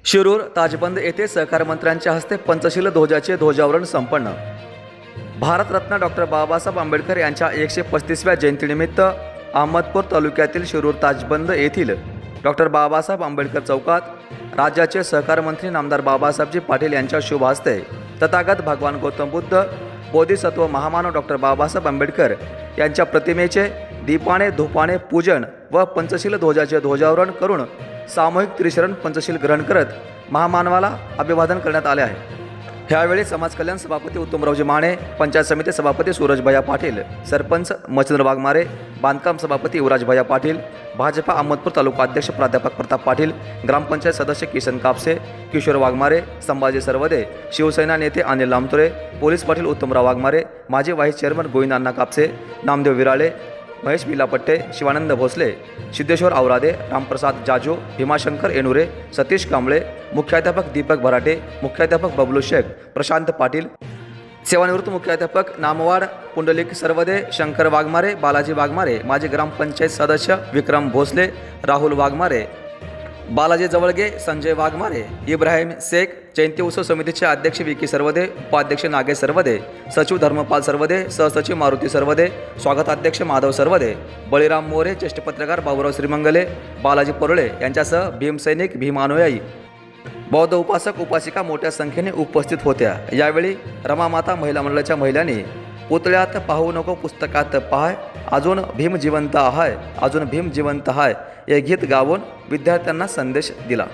शिरूर ताजबंद येथे सहकार मंत्र्यांच्या हस्ते पंचशील ध्वजाचे ध्वजारोहण संपन्न। भारतरत्न डॉक्टर बाबासाहेब आंबेडकर यांच्या 135व्या जयंतीनिमित्त अहमदपूर तालुक्यातील शिरूर ताजबंद येथील डॉक्टर बाबासाहेब आंबेडकर चौकात राज्याचे सहकार मंत्री नामदार बाबासाहेबजी पाटील यांच्या शुभ हस्ते तथागत भगवान गौतम बुद्ध बोधिसत्व महामानव डॉक्टर बाबासाहेब आंबेडकर यांच्या प्रतिमेचे दीपाने धूपाने पूजन व पंचशील ध्वजाचे ध्वजारोहण करून सामूहिक त्रिशरण पंचशील ग्रहण करत महामानवाला अभिवादन करण्यात आले आहे। यावेळी समाज कल्याण सभापती उत्तमरावजी माने, पंचायत समिती सभापती सूरजभैया पाटील, सरपंच मच्छिंद्र वाघमारे, बांधकाम सभापती युवराजभैया पाटील, भाजपा अहमदपूर तालुका अध्यक्ष प्राध्यापक प्रताप पाटील, ग्रामपंचायत सदस्य किशन कापसे, किशोर वाघमारे, संभाजी सरवदे, शिवसेना नेते अनिल लामतुरे, पोलीस पाटील उत्तमराव वाघमारे, माजी व्हाईस चेअरमन गोविंद अण्णा कापसे, नामदेव विराळे, महेश बिलापट्टे, शिवानंद भोसले, सिद्धेश्वर आवरादे, रामप्रसाद जाजू, भीमाशंकर एनुरे, सतीश कांबळे, मुख्याध्यापक दीपक भराटे, मुख्याध्यापक बबलू शेख, प्रशांत पाटील, सेवानिवृत्त मुख्याध्यापक नामवाड पुंडलिक सरवदे, शंकर वाघमारे, बालाजी वाघमारे, माजी ग्रामपंचायत सदस्य विक्रम भोसले, राहुल वाघमारे, बालाजी जवळगे, संजय वाघमारे, इब्राहिम शेख, जयंती उत्सव समितीचे अध्यक्ष विकी सरवदे, उपाध्यक्ष नागेश सरवदे, सचिव धर्मपाल सरवदे, सहसचिव मारुती सरवदे, स्वागताध्यक्ष माधव सरवदे, बळीराम मोरे, ज्येष्ठ पत्रकार बाबूराव श्रीमंगले, बालाजी परोळे यांच्यासह भीमसैनिक, भीम अनुयायी, बौद्ध उपासक उपासिका मोठ्या संख्येने उपस्थित होत्या। यावेळी रमामाता महिला मंडळाच्या महिलांनी पुतळ्यात पाहू नको पुस्तकात पाहाय, अजून भीम जिवंत आहे, अजून भीम जिवंत आहे हे गीत गाऊन विद्यार्थ्यांना संदेश दिला।